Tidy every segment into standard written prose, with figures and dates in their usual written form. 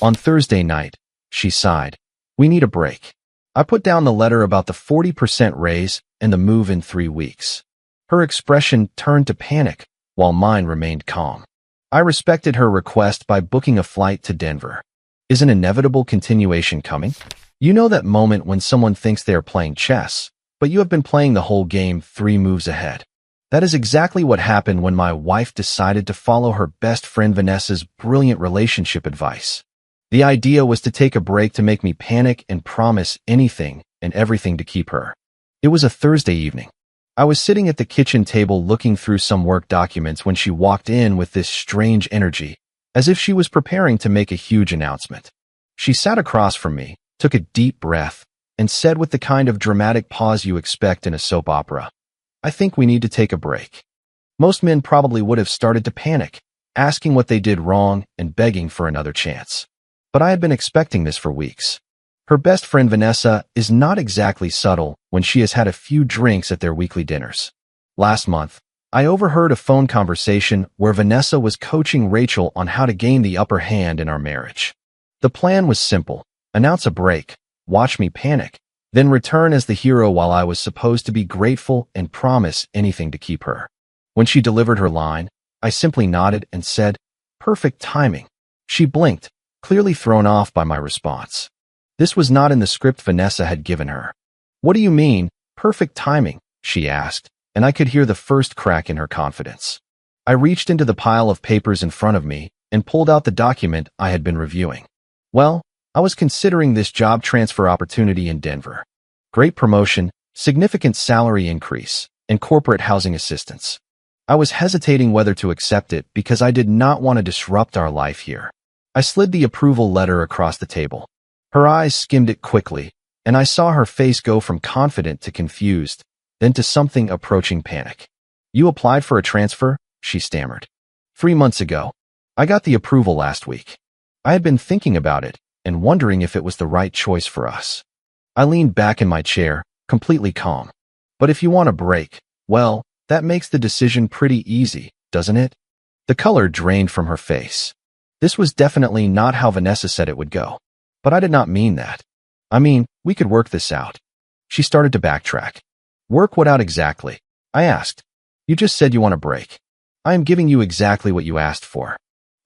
On Thursday night, she sighed. We need a break. I put down the letter about the 40% raise and the move in 3 weeks. Her expression turned to panic, while mine remained calm. I respected her request by booking a flight to Denver. Is an inevitable continuation coming? You know that moment when someone thinks they are playing chess, but you have been playing the whole game 3 moves ahead. That is exactly what happened when my wife decided to follow her best friend Vanessa's brilliant relationship advice. The idea was to take a break to make me panic and promise anything and everything to keep her. It was a Thursday evening. I was sitting at the kitchen table looking through some work documents when she walked in with this strange energy, as if she was preparing to make a huge announcement. She sat across from me, took a deep breath, and said with the kind of dramatic pause you expect in a soap opera, "I think we need to take a break." Most men probably would have started to panic, asking what they did wrong and begging for another chance. But I had been expecting this for weeks. Her best friend Vanessa is not exactly subtle when she has had a few drinks at their weekly dinners. Last month, I overheard a phone conversation where Vanessa was coaching Rachel on how to gain the upper hand in our marriage. The plan was simple: announce a break, watch me panic, then return as the hero while I was supposed to be grateful and promise anything to keep her. When she delivered her line, I simply nodded and said, "Perfect timing." She blinked, clearly thrown off by my response. This was not in the script Vanessa had given her. "What do you mean, perfect timing?" she asked, and I could hear the first crack in her confidence. I reached into the pile of papers in front of me and pulled out the document I had been reviewing. Well, I was considering this job transfer opportunity in Denver. Great promotion, significant salary increase, and corporate housing assistance. I was hesitating whether to accept it because I did not want to disrupt our life here. I slid the approval letter across the table. Her eyes skimmed it quickly, and I saw her face go from confident to confused, then to something approaching panic. "You applied for a transfer?" she stammered. 3 months ago. I got the approval last week. I had been thinking about it and wondering if it was the right choice for us. I leaned back in my chair, completely calm. "But if you want a break, well, that makes the decision pretty easy, doesn't it?" The color drained from her face. This was definitely not how Vanessa said it would go. But I did not mean that. "I mean, we could work this out." She started to backtrack. "Work what out exactly?" I asked. "You just said you want a break. I am giving you exactly what you asked for.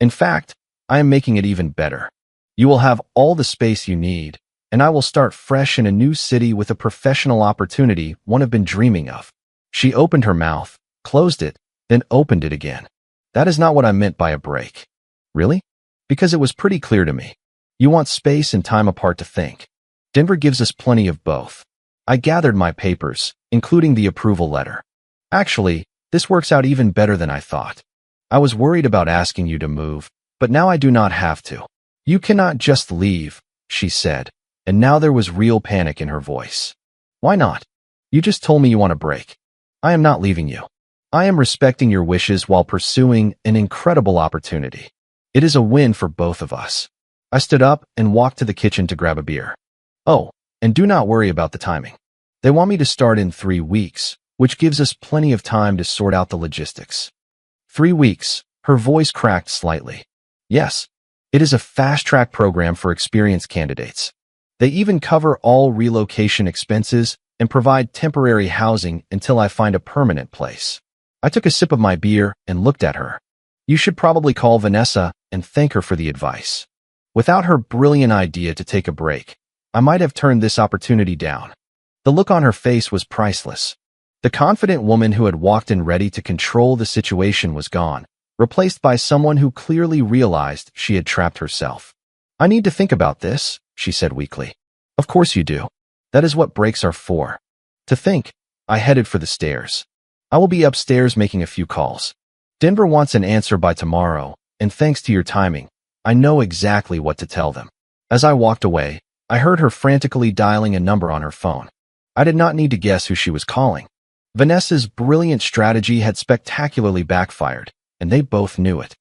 In fact, I am making it even better. You will have all the space you need, and I will start fresh in a new city with a professional opportunity one have been dreaming of." She opened her mouth, closed it, then opened it again. "That is not what I meant by a break." "Really?" "Because it was pretty clear to me. You want space and time apart to think. Denver gives us plenty of both." I gathered my papers, including the approval letter. "Actually, this works out even better than I thought. I was worried about asking you to move, but now I do not have to. You cannot just leave," she said, and now there was real panic in her voice. "Why not? You just told me you want a break. I am not leaving you. I am respecting your wishes while pursuing an incredible opportunity. It is a win for both of us." I stood up and walked to the kitchen to grab a beer. "Oh, and do not worry about the timing. They want me to start in 3 weeks, which gives us plenty of time to sort out the logistics." 3 weeks, her voice cracked slightly. "Yes, it is a fast-track program for experienced candidates. They even cover all relocation expenses and provide temporary housing until I find a permanent place." I took a sip of my beer and looked at her. "You should probably call Vanessa and thank her for the advice. Without her brilliant idea to take a break, I might have turned this opportunity down." The look on her face was priceless. The confident woman who had walked in ready to control the situation was gone, replaced by someone who clearly realized she had trapped herself. "I need to think about this," she said weakly. "Of course you do. That is what breaks are for. To think." I headed for the stairs. "I will be upstairs making a few calls. Denver wants an answer by tomorrow, and thanks to your timing, I know exactly what to tell them." As I walked away, I heard her frantically dialing a number on her phone. I did not need to guess who she was calling. Vanessa's brilliant strategy had spectacularly backfired, and they both knew it.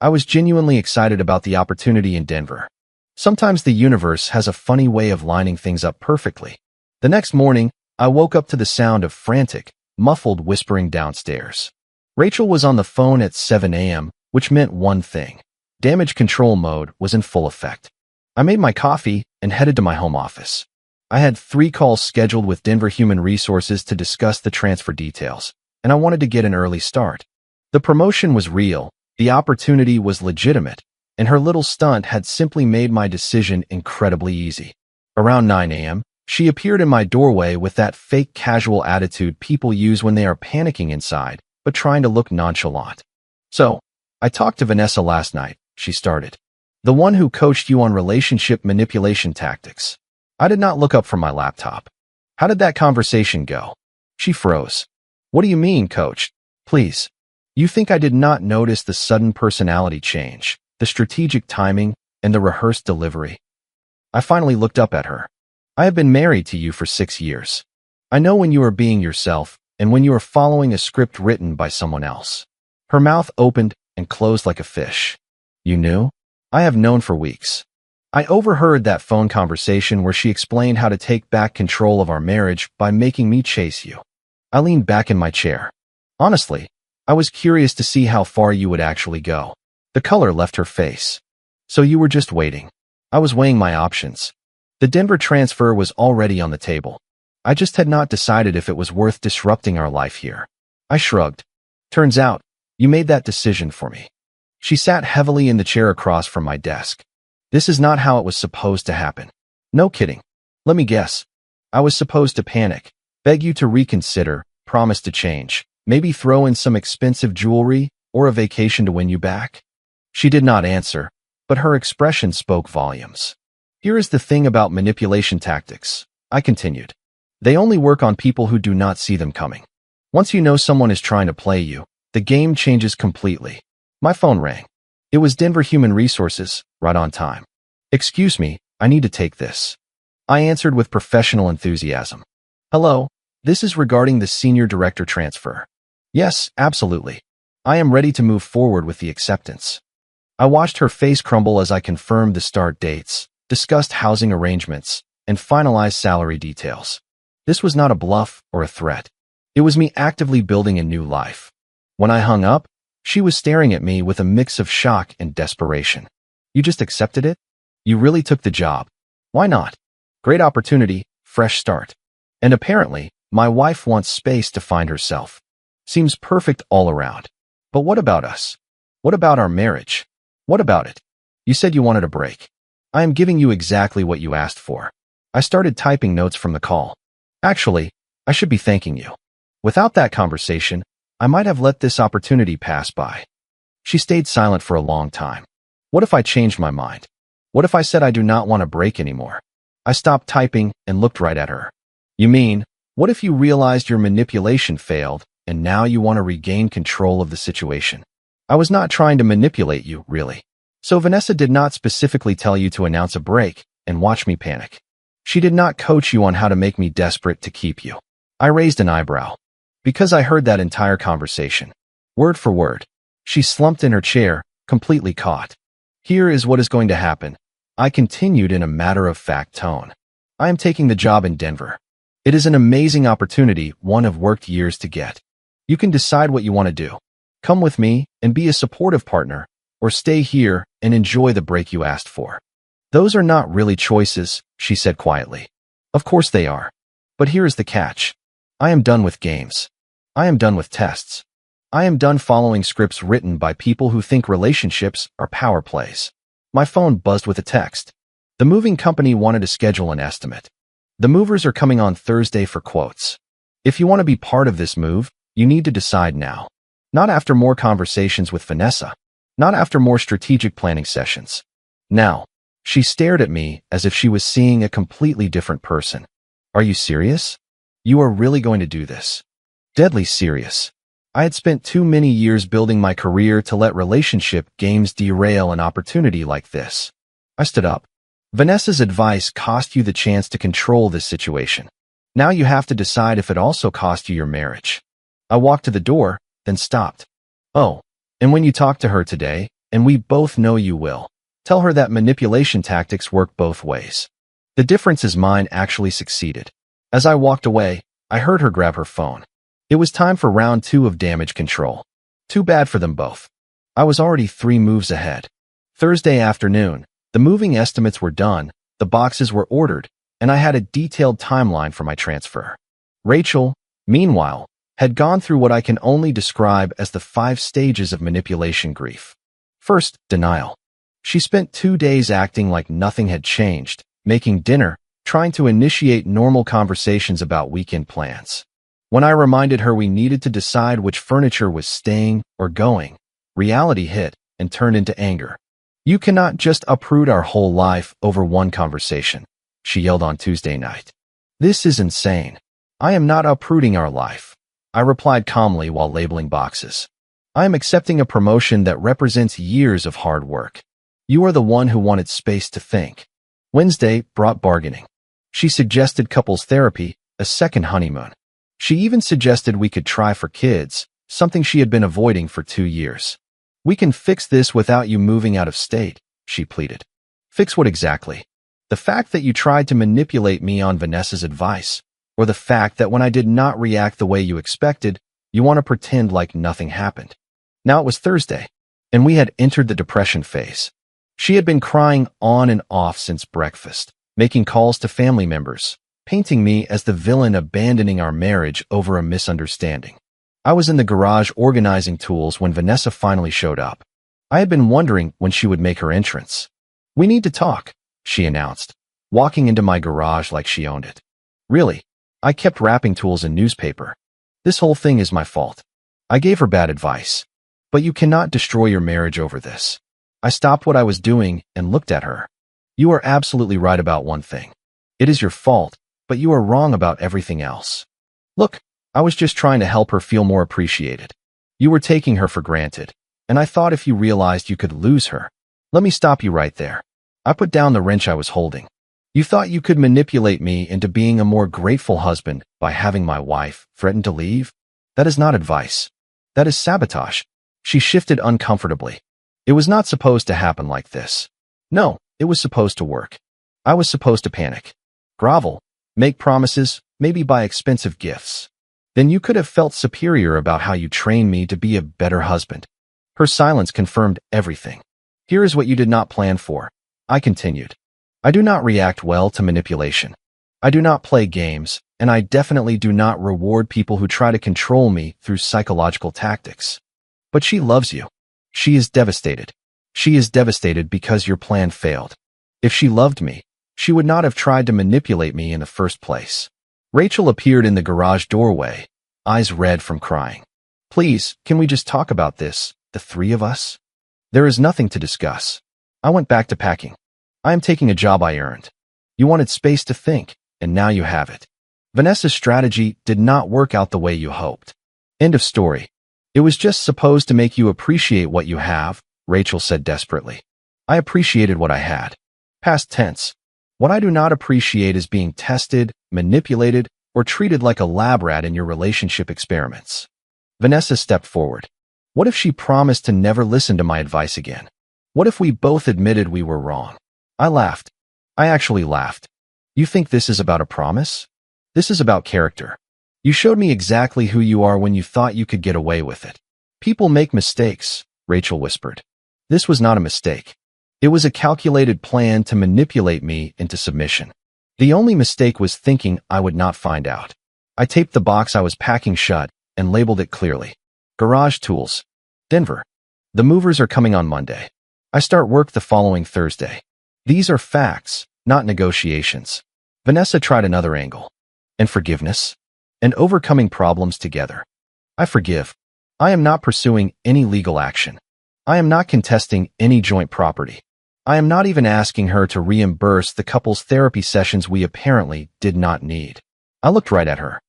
I was genuinely excited about the opportunity in Denver. Sometimes the universe has a funny way of lining things up perfectly. The next morning, I woke up to the sound of frantic, muffled whispering downstairs. Rachel was on the phone at 7 a.m., which meant one thing. Damage control mode was in full effect. I made my coffee and headed to my home office. I had 3 calls scheduled with Denver Human Resources to discuss the transfer details, and I wanted to get an early start. The promotion was real, the opportunity was legitimate, and her little stunt had simply made my decision incredibly easy. Around 9 a.m., she appeared in my doorway with that fake casual attitude people use when they are panicking inside, but trying to look nonchalant. "So, I talked to Vanessa last night," she started. "The one who coached you on relationship manipulation tactics." I did not look up from my laptop. "How did that conversation go?" She froze. "What do you mean, coach? Please. You think I did not notice the sudden personality change, the strategic timing, and the rehearsed delivery?" I finally looked up at her. "I have been married to you for 6 years. I know when you are being yourself and when you are following a script written by someone else." Her mouth opened and closed like a fish. "You knew?" "I have known for weeks." I overheard that phone conversation where she explained how to take back control of our marriage by making me chase you. I leaned back in my chair. Honestly, I was curious to see how far you would actually go. The color left her face. "So you were just waiting." I was weighing my options. The Denver transfer was already on the table. I just had not decided if it was worth disrupting our life here. I shrugged. "Turns out, you made that decision for me." She sat heavily in the chair across from my desk. "This is not how it was supposed to happen." "No kidding. Let me guess. I was supposed to panic, beg you to reconsider, promise to change, maybe throw in some expensive jewelry or a vacation to win you back?" She did not answer, but her expression spoke volumes. "Here is the thing about manipulation tactics," I continued. "They only work on people who do not see them coming. Once you know someone is trying to play you, the game changes completely." My phone rang. It was Denver Human Resources, right on time. "Excuse me, I need to take this." I answered with professional enthusiasm. "Hello, this is regarding the senior director transfer." "Yes, absolutely. I am ready to move forward with the acceptance." I watched her face crumble as I confirmed the start dates, discussed housing arrangements, and finalized salary details. This was not a bluff or a threat. It was me actively building a new life. When I hung up, she was staring at me with a mix of shock and desperation. "You just accepted it? You really took the job. Why not? Great opportunity, fresh start. And apparently, my wife wants space to find herself. Seems perfect all around. But what about us? What about our marriage? What about it? You said you wanted a break. I am giving you exactly what you asked for." I started typing notes from the call. "Actually, I should be thanking you. Without that conversation, I might have let this opportunity pass by." She stayed silent for a long time. What if I changed my mind? What if I said I do not want a break anymore? I stopped typing and looked right at her. "You mean, what if you realized your manipulation failed and now you want to regain control of the situation?" "I was not trying to manipulate you, really. So Vanessa did not specifically tell you to announce a break and watch me panic. She did not coach you on how to make me desperate to keep you." I raised an eyebrow. Because I heard that entire conversation. Word for word. She slumped in her chair, completely caught. "Here is what is going to happen," I continued in a matter-of-fact tone. "I am taking the job in Denver. It is an amazing opportunity one have worked years to get. You can decide what you want to do. Come with me and be a supportive partner, or stay here and enjoy the break you asked for." "Those are not really choices," she said quietly. "Of course they are. But here is the catch. I am done with games. I am done with tests. I am done following scripts written by people who think relationships are power plays." My phone buzzed with a text. The moving company wanted to schedule an estimate. "The movers are coming on Thursday for quotes. If you want to be part of this move, you need to decide now. Not after more conversations with Vanessa. Not after more strategic planning sessions. Now." She stared at me as if she was seeing a completely different person. "Are you serious? You are really going to do this?" Deadly serious. I had spent too many years building my career to let relationship games derail an opportunity like this. I stood up. "Vanessa's advice cost you the chance to control this situation. Now you have to decide if it also cost you your marriage." I walked to the door, then stopped. "Oh, and when you talk to her today, and we both know you will, tell her that manipulation tactics work both ways. The difference is mine actually succeeded." As I walked away, I heard her grab her phone. It was time for round 2 of damage control. Too bad for them both. I was already 3 moves ahead. Thursday afternoon, The moving estimates were done, the boxes were ordered, and I had a detailed timeline for my transfer. Rachel, meanwhile, had gone through what I can only describe as the 5 stages of manipulation grief. First, denial. She spent 2 days acting like nothing had changed, making dinner, trying to initiate normal conversations about weekend plans. When I reminded her we needed to decide which furniture was staying or going, reality hit and turned into anger. "You cannot just uproot our whole life over one conversation," she yelled on Tuesday night. "This is insane. I am not uprooting our life," I replied calmly while labeling boxes. "I am accepting a promotion that represents years of hard work. You are the one who wanted space to think." Wednesday brought bargaining. She suggested couples therapy, a second honeymoon. She even suggested we could try for kids, something she had been avoiding for 2 years. "We can fix this without you moving out of state," she pleaded. "Fix what exactly? The fact that you tried to manipulate me on Vanessa's advice, or the fact that when I did not react the way you expected, you want to pretend like nothing happened?" Now it was Thursday, and we had entered the depression phase. She had been crying on and off since breakfast, making calls to family members, painting me as the villain abandoning our marriage over a misunderstanding. I was in the garage organizing tools when Vanessa finally showed up. I had been wondering when she would make her entrance. "We need to talk," she announced, walking into my garage like she owned it. "Really?" I kept wrapping tools in newspaper. "This whole thing is my fault. I gave her bad advice. But you cannot destroy your marriage over this." I stopped what I was doing and looked at her. "You are absolutely right about one thing. It is your fault, but you are wrong about everything else. Look, I was just trying to help her feel more appreciated. You were taking her for granted, and I thought if you realized you could lose her." "Let me stop you right there." I put down the wrench I was holding. "You thought you could manipulate me into being a more grateful husband by having my wife threaten to leave? That is not advice. That is sabotage." She shifted uncomfortably. "It was not supposed to happen like this. No, it was supposed to work. I was supposed to panic, grovel, make promises, maybe buy expensive gifts. Then you could have felt superior about how you trained me to be a better husband." Her silence confirmed everything. "Here is what you did not plan for," I continued. "I do not react well to manipulation. I do not play games, and I definitely do not reward people who try to control me through psychological tactics. But she loves you. She is devastated. She is devastated because your plan failed. If she loved me, she would not have tried to manipulate me in the first place." Rachel appeared in the garage doorway, eyes red from crying. "Please, can we just talk about this, the 3 of us? There is nothing to discuss." I went back to packing. "I am taking a job I earned. You wanted space to think, and now you have it. Vanessa's strategy did not work out the way you hoped. End of story. It was just supposed to make you appreciate what you have," Rachel said desperately. "I appreciated what I had." Past tense. What I do not appreciate is being tested, manipulated, or treated like a lab rat in your relationship experiments. Vanessa stepped forward. What if she promised to never listen to my advice again? What if we both admitted we were wrong? I laughed. I actually laughed. "You think this is about a promise? This is about character. You showed me exactly who you are when you thought you could get away with it." "People make mistakes," Rachel whispered. "This was not a mistake. It was a calculated plan to manipulate me into submission. The only mistake was thinking I would not find out." I taped the box I was packing shut and labeled it clearly. Garage tools. Denver. The movers are coming on Monday. I start work the following Thursday. These are facts, not negotiations. Vanessa tried another angle. And forgiveness? And overcoming problems together. I forgive. I am not pursuing any legal action. I am not contesting any joint property. I am not even asking her to reimburse the couple's therapy sessions we apparently did not need. I looked right at her.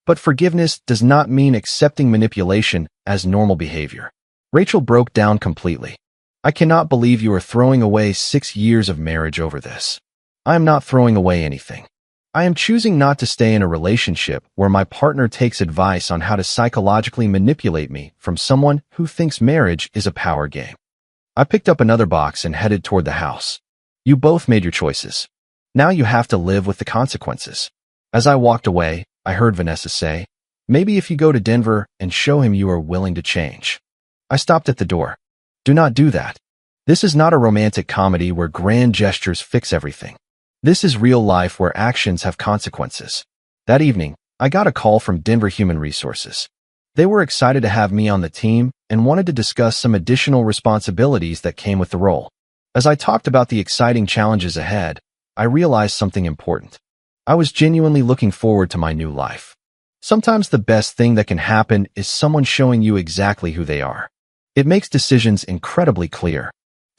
But forgiveness does not mean accepting manipulation as normal behavior. Rachel broke down completely. "I cannot believe you are throwing away 6 years of marriage over this." "I am not throwing away anything. I am choosing not to stay in a relationship where my partner takes advice on how to psychologically manipulate me from someone who thinks marriage is a power game." I picked up another box and headed toward the house. "You both made your choices. Now you have to live with the consequences." As I walked away, I heard Vanessa say, "Maybe if you go to Denver and show him you are willing to change." I stopped at the door. "Do not do that. This is not a romantic comedy where grand gestures fix everything. This is real life where actions have consequences. That evening, I got a call from Denver Human Resources. They were excited to have me on the team and wanted to discuss some additional responsibilities that came with the role. As I talked about the exciting challenges ahead, I realized something important. I was genuinely looking forward to my new life. Sometimes the best thing that can happen is someone showing you exactly who they are. It makes decisions incredibly clear.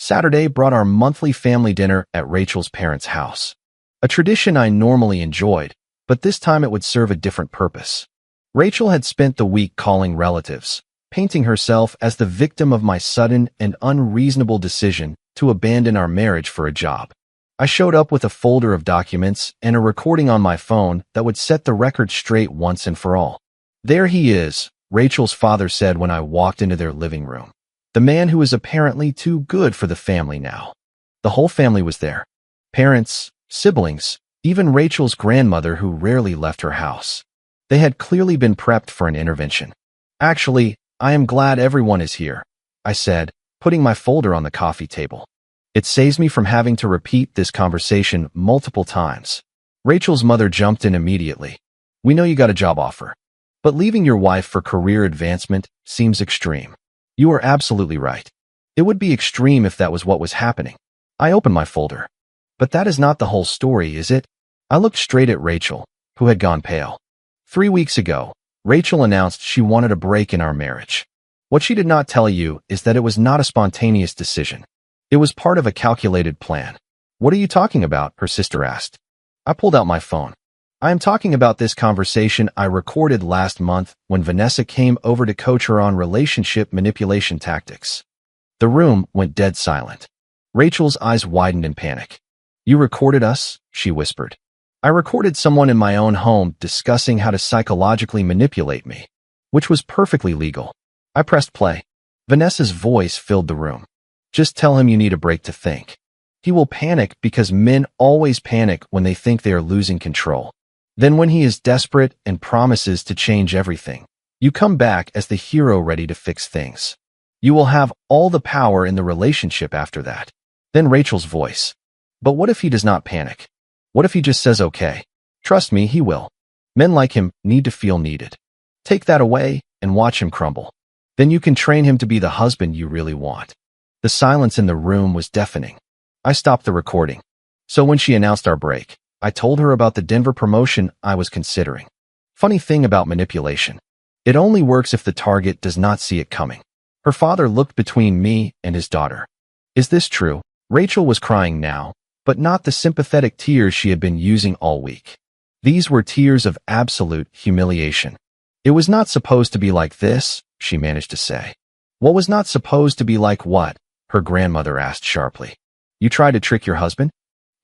Saturday brought our monthly family dinner at Rachel's parents' house. A tradition I normally enjoyed, but this time it would serve a different purpose. Rachel had spent the week calling relatives, painting herself as the victim of my sudden and unreasonable decision to abandon our marriage for a job. I showed up with a folder of documents and a recording on my phone that would set the record straight once and for all. "There he is," Rachel's father said when I walked into their living room. "The man who is apparently too good for the family now." The whole family was there. Parents, siblings, even Rachel's grandmother who rarely left her house. They had clearly been prepped for an intervention. "Actually, I am glad everyone is here," I said, putting my folder on the coffee table. "It saves me from having to repeat this conversation multiple times." Rachel's mother jumped in immediately. "We know you got a job offer, but leaving your wife for career advancement seems extreme." "You are absolutely right. It would be extreme if that was what was happening." I opened my folder. "But that is not the whole story, is it?" I looked straight at Rachel, who had gone pale. 3 weeks ago, Rachel announced she wanted a break in our marriage. What she did not tell you is that it was not a spontaneous decision. It was part of a calculated plan. "What are you talking about?" her sister asked. I pulled out my phone. "I am talking about this conversation I recorded last month when Vanessa came over to coach her on relationship manipulation tactics." The room went dead silent. Rachel's eyes widened in panic. "You recorded us?" she whispered. "I recorded someone in my own home discussing how to psychologically manipulate me, which was perfectly legal." I pressed play. Vanessa's voice filled the room. "Just tell him you need a break to think. He will panic because men always panic when they think they are losing control. Then when he is desperate and promises to change everything, you come back as the hero ready to fix things. You will have all the power in the relationship after that." Then Rachel's voice. "But what if he does not panic? What if he just says okay? Trust me, he will. Men like him need to feel needed. Take that away and watch him crumble. Then you can train him to be the husband you really want." The silence in the room was deafening. I stopped the recording. So when she announced our break, I told her about the Denver promotion I was considering. Funny thing about manipulation. It only works if the target does not see it coming. Her father looked between me and his daughter. "Is this true?" Rachel was crying now, but not the sympathetic tears she had been using all week. These were tears of absolute humiliation. "It was not supposed to be like this," she managed to say. "What was not supposed to be like what?" her grandmother asked sharply. "You tried to trick your husband?"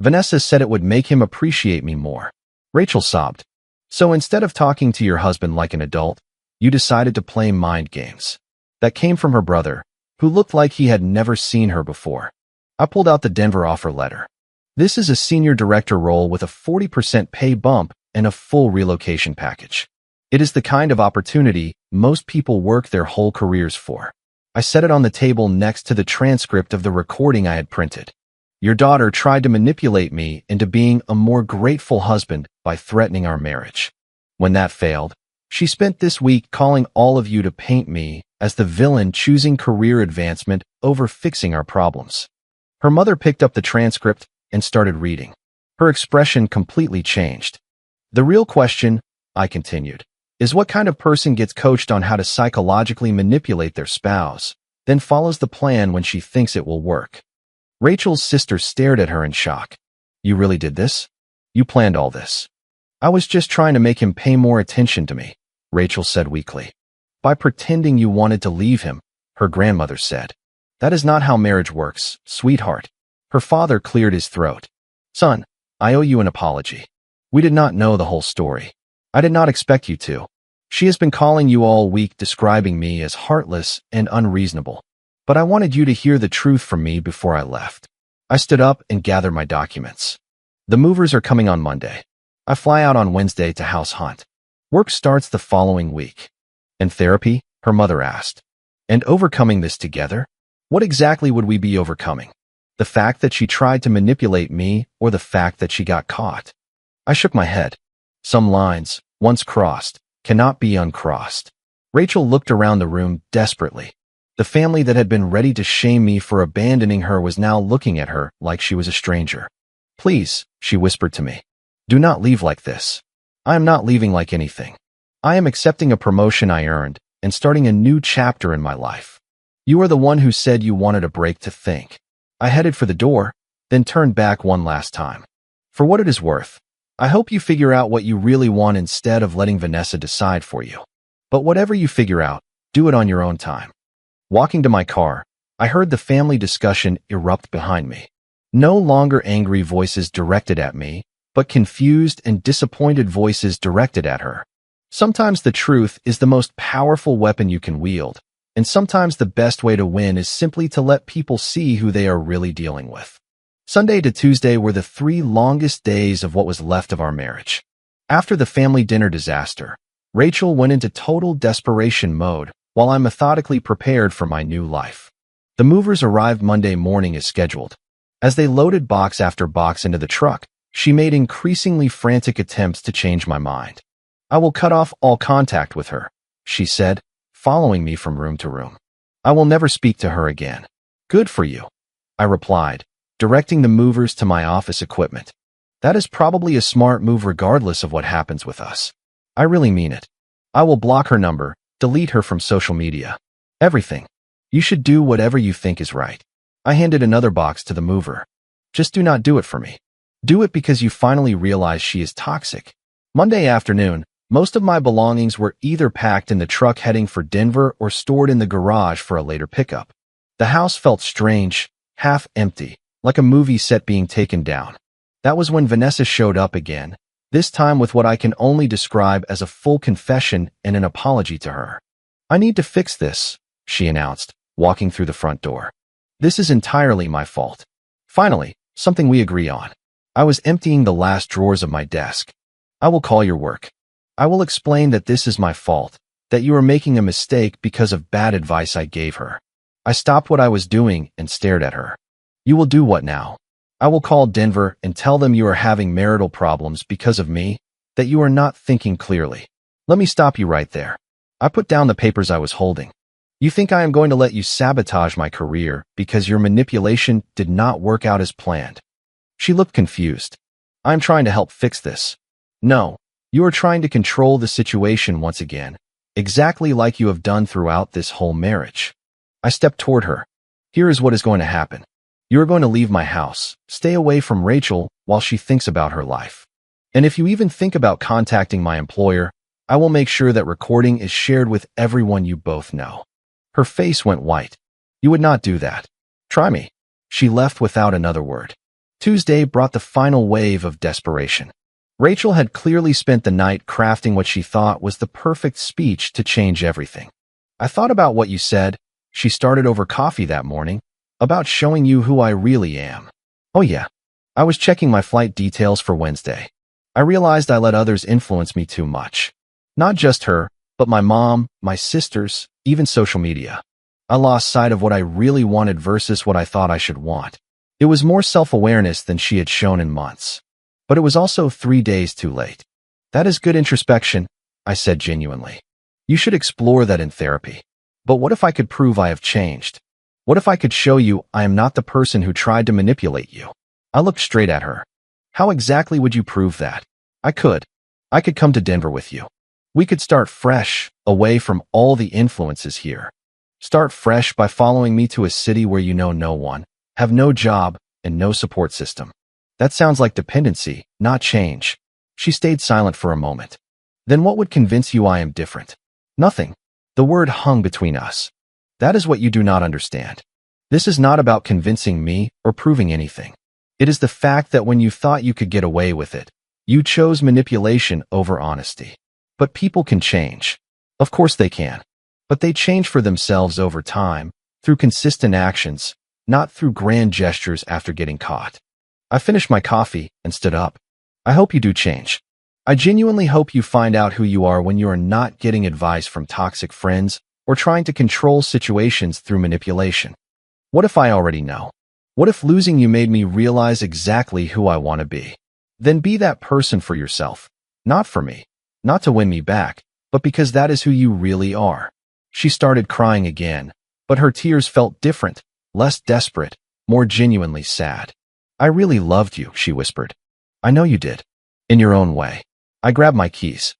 "Vanessa said it would make him appreciate me more." Rachel sobbed. "So instead of talking to your husband like an adult, you decided to play mind games." That came from her brother, who looked like he had never seen her before. I pulled out the Denver offer letter. "This is a senior director role with a 40% pay bump and a full relocation package. It is the kind of opportunity most people work their whole careers for." I set it on the table next to the transcript of the recording I had printed. "Your daughter tried to manipulate me into being a more grateful husband by threatening our marriage. When that failed, she spent this week calling all of you to paint me as the villain choosing career advancement over fixing our problems." Her mother picked up the transcript and started reading. Her expression completely changed. "The real question," I continued, "is what kind of person gets coached on how to psychologically manipulate their spouse, then follows the plan when she thinks it will work?" Rachel's sister stared at her in shock. "You really did this? You planned all this?" "I was just trying to make him pay more attention to me," Rachel said weakly. "By pretending you wanted to leave him," her grandmother said. "That is not how marriage works, sweetheart." Her father cleared his throat. "Son, I owe you an apology. We did not know the whole story. I did not expect you to. She has been calling you all week describing me as heartless and unreasonable. But I wanted you to hear the truth from me before I left." I stood up and gathered my documents. "The movers are coming on Monday. I fly out on Wednesday to house hunt. Work starts the following week." "And therapy?" her mother asked. "And overcoming this together?" What exactly would we be overcoming? The fact that she tried to manipulate me or the fact that she got caught? I shook my head. Some lines, once crossed, cannot be uncrossed. Rachel looked around the room desperately. The family that had been ready to shame me for abandoning her was now looking at her like she was a stranger. Please, she whispered to me. Do not leave like this. I am not leaving like anything. I am accepting a promotion I earned and starting a new chapter in my life. You are the one who said you wanted a break to think. I headed for the door, then turned back one last time. For what it is worth, I hope you figure out what you really want instead of letting Vanessa decide for you. But whatever you figure out, do it on your own time. Walking to my car, I heard the family discussion erupt behind me. No longer angry voices directed at me, but confused and disappointed voices directed at her. Sometimes the truth is the most powerful weapon you can wield, and sometimes the best way to win is simply to let people see who they are really dealing with. Sunday to Tuesday were the 3 longest days of what was left of our marriage. After the family dinner disaster, Rachel went into total desperation mode while I methodically prepared for my new life. The movers arrived Monday morning as scheduled. As they loaded box after box into the truck, she made increasingly frantic attempts to change my mind. I will cut off all contact with her, she said, following me from room to room. I will never speak to her again. Good for you, I replied, directing the movers to my office equipment. That is probably a smart move regardless of what happens with us. I really mean it. I will block her number, delete her from social media. Everything. You should do whatever you think is right. I handed another box to the mover. Just do not do it for me. Do it because you finally realize she is toxic. Monday afternoon, most of my belongings were either packed in the truck heading for Denver or stored in the garage for a later pickup. The house felt strange, half empty, like a movie set being taken down. That was when Vanessa showed up again, this time with what I can only describe as a full confession and an apology to her. I need to fix this, she announced, walking through the front door. This is entirely my fault. Finally, something we agree on. I was emptying the last drawers of my desk. I will call your work. I will explain that this is my fault, that you are making a mistake because of bad advice I gave her. I stopped what I was doing and stared at her. You will do what now? I will call Denver and tell them you are having marital problems because of me, that you are not thinking clearly. Let me stop you right there. I put down the papers I was holding. You think I am going to let you sabotage my career because your manipulation did not work out as planned? She looked confused. I am trying to help fix this. No, you are trying to control the situation once again, exactly like you have done throughout this whole marriage. I stepped toward her. Here is what is going to happen. You are going to leave my house, stay away from Rachel while she thinks about her life. And if you even think about contacting my employer, I will make sure that recording is shared with everyone you both know. Her face went white. You would not do that. Try me. She left without another word. Tuesday brought the final wave of desperation. Rachel had clearly spent the night crafting what she thought was the perfect speech to change everything. I thought about what you said. She started over coffee that morning, about showing you who I really am. Oh yeah, I was checking my flight details for Wednesday. I realized I let others influence me too much. Not just her, but my mom, my sisters, even social media. I lost sight of what I really wanted versus what I thought I should want. It was more self-awareness than she had shown in months. But it was also 3 days too late. That is good introspection, I said genuinely. You should explore that in therapy. But what if I could prove I have changed? What if I could show you I am not the person who tried to manipulate you? I looked straight at her. How exactly would you prove that? I could come to Denver with you. We could start fresh, away from all the influences here. Start fresh by following me to a city where you know no one, have no job, and no support system. That sounds like dependency, not change. She stayed silent for a moment. Then what would convince you I am different? Nothing. The word hung between us. That is what you do not understand. This is not about convincing me or proving anything. It is the fact that when you thought you could get away with it, you chose manipulation over honesty. But people can change. Of course they can. But they change for themselves over time, through consistent actions, not through grand gestures after getting caught. I finished my coffee and stood up. I hope you do change. I genuinely hope you find out who you are when you are not getting advice from toxic friends or trying to control situations through manipulation. What if I already know? What if losing you made me realize exactly who I want to be? Then be that person for yourself. Not for me. Not to win me back, but because that is who you really are. She started crying again, but her tears felt different, less desperate, more genuinely sad. I really loved you, she whispered. I know you did. In your own way. I grabbed my keys.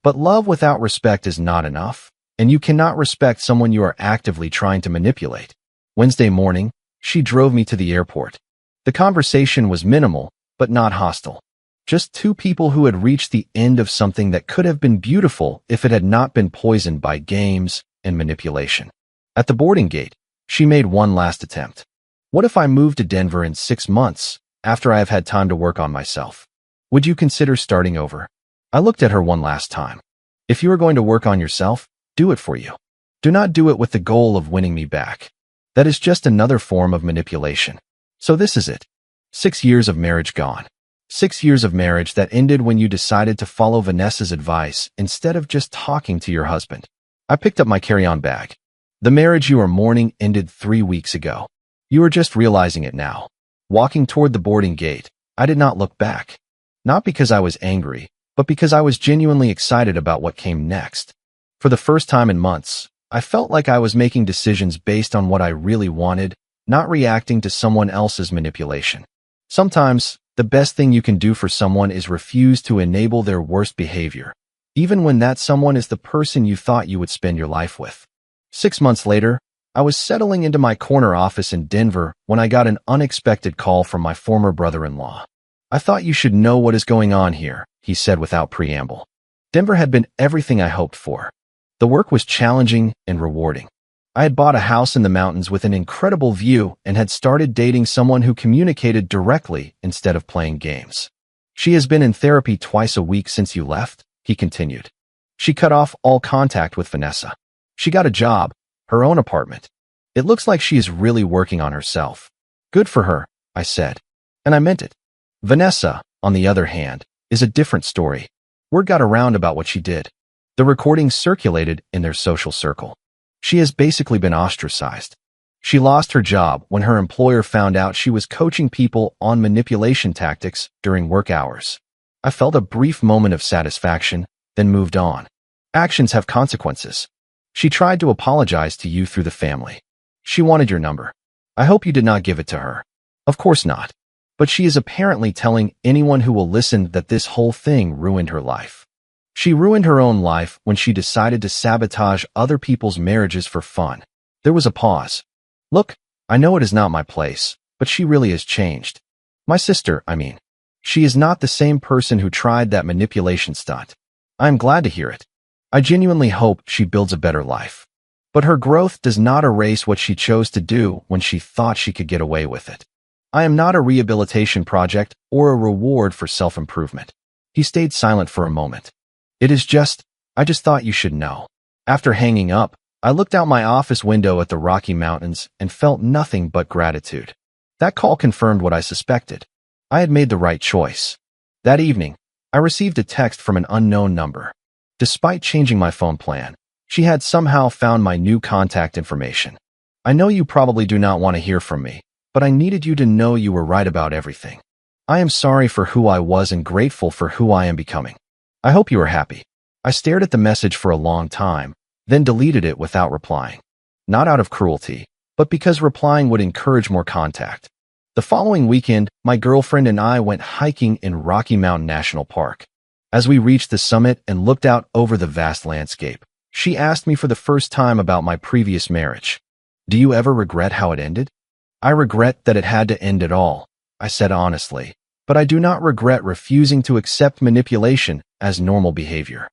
But love without respect is not enough, and you cannot respect someone you are actively trying to manipulate. Wednesday morning, she drove me to the airport. The conversation was minimal, but not hostile. Just two people who had reached the end of something that could have been beautiful if it had not been poisoned by games and manipulation. At the boarding gate, she made one last attempt. What if I moved to Denver in 6 months, after I have had time to work on myself? Would you consider starting over? I looked at her one last time. If you are going to work on yourself, do it for you. Do not do it with the goal of winning me back. That is just another form of manipulation. So this is it. 6 years of marriage gone. 6 years of marriage that ended when you decided to follow Vanessa's advice instead of just talking to your husband. I picked up my carry-on bag. The marriage you are mourning ended 3 weeks ago. You are just realizing it now. Walking toward the boarding gate, I did not look back. Not because I was angry, but because I was genuinely excited about what came next. For the first time in months, I felt like I was making decisions based on what I really wanted, not reacting to someone else's manipulation. Sometimes, the best thing you can do for someone is refuse to enable their worst behavior, even when that someone is the person you thought you would spend your life with. 6 months later, I was settling into my corner office in Denver when I got an unexpected call from my former brother-in-law. I thought you should know what is going on here, he said without preamble. Denver had been everything I hoped for. The work was challenging and rewarding. I had bought a house in the mountains with an incredible view and had started dating someone who communicated directly instead of playing games. She has been in therapy twice a week since you left, he continued. She cut off all contact with Vanessa. She got a job, her own apartment. It looks like she is really working on herself. Good for her, I said. And I meant it. Vanessa, on the other hand, is a different story. Word got around about what she did. The recordings circulated in their social circle. She has basically been ostracized. She lost her job when her employer found out she was coaching people on manipulation tactics during work hours. I felt a brief moment of satisfaction, then moved on. Actions have consequences. She tried to apologize to you through the family. She wanted your number. I hope you did not give it to her. Of course not. But she is apparently telling anyone who will listen that this whole thing ruined her life. She ruined her own life when she decided to sabotage other people's marriages for fun. There was a pause. Look, I know it is not my place, but she really has changed. My sister, I mean. She is not the same person who tried that manipulation stunt. I am glad to hear it. I genuinely hope she builds a better life. But her growth does not erase what she chose to do when she thought she could get away with it. I am not a rehabilitation project or a reward for self-improvement. He stayed silent for a moment. I just thought you should know. After hanging up, I looked out my office window at the Rocky Mountains and felt nothing but gratitude. That call confirmed what I suspected. I had made the right choice. That evening, I received a text from an unknown number. Despite changing my phone plan, she had somehow found my new contact information. I know you probably do not want to hear from me, but I needed you to know you were right about everything. I am sorry for who I was and grateful for who I am becoming. I hope you are happy. I stared at the message for a long time, then deleted it without replying. Not out of cruelty, but because replying would encourage more contact. The following weekend, my girlfriend and I went hiking in Rocky Mountain National Park. As we reached the summit and looked out over the vast landscape, she asked me for the first time about my previous marriage. Do you ever regret how it ended? I regret that it had to end at all, I said honestly, but I do not regret refusing to accept manipulation as normal behavior.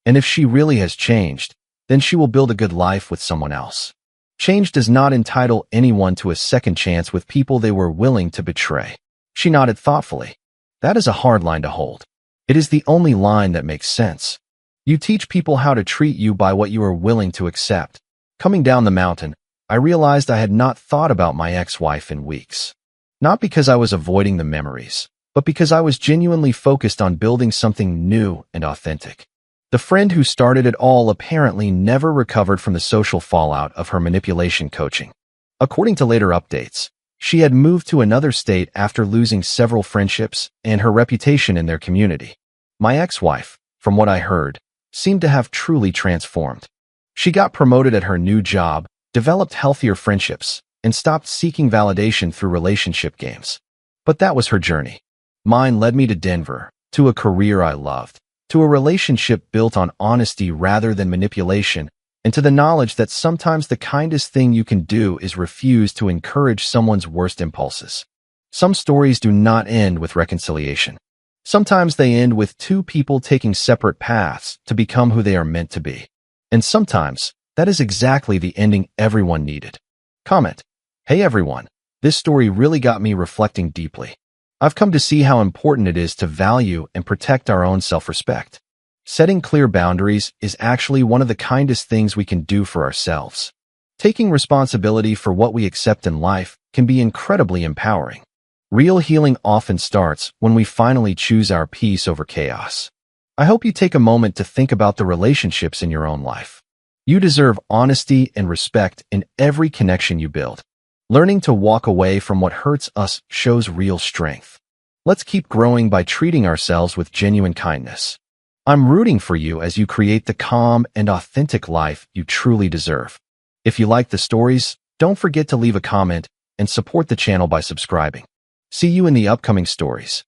And if she really has changed, then she will build a good life with someone else. Change does not entitle anyone to a second chance with people they were willing to betray. She nodded thoughtfully. That is a hard line to hold. It is the only line that makes sense. You teach people how to treat you by what you are willing to accept. Coming down the mountain, I realized I had not thought about my ex-wife in weeks. Not because I was avoiding the memories, but because I was genuinely focused on building something new and authentic. The friend who started it all apparently never recovered from the social fallout of her manipulation coaching. According to later updates, she had moved to another state after losing several friendships and her reputation in their community. My ex-wife, from what I heard, seemed to have truly transformed. She got promoted at her new job, developed healthier friendships, and stopped seeking validation through relationship games. But that was her journey. Mine led me to Denver, to a career I loved, to a relationship built on honesty rather than manipulation, and to the knowledge that sometimes the kindest thing you can do is refuse to encourage someone's worst impulses. Some stories do not end with reconciliation. Sometimes they end with two people taking separate paths to become who they are meant to be. And sometimes, that is exactly the ending everyone needed. Comment: Hey everyone, this story really got me reflecting deeply. I've come to see how important it is to value and protect our own self-respect. Setting clear boundaries is actually one of the kindest things we can do for ourselves. Taking responsibility for what we accept in life can be incredibly empowering. Real healing often starts when we finally choose our peace over chaos. I hope you take a moment to think about the relationships in your own life. You deserve honesty and respect in every connection you build. Learning to walk away from what hurts us shows real strength. Let's keep growing by treating ourselves with genuine kindness. I'm rooting for you as you create the calm and authentic life you truly deserve. If you like the stories, don't forget to leave a comment and support the channel by subscribing. See you in the upcoming stories.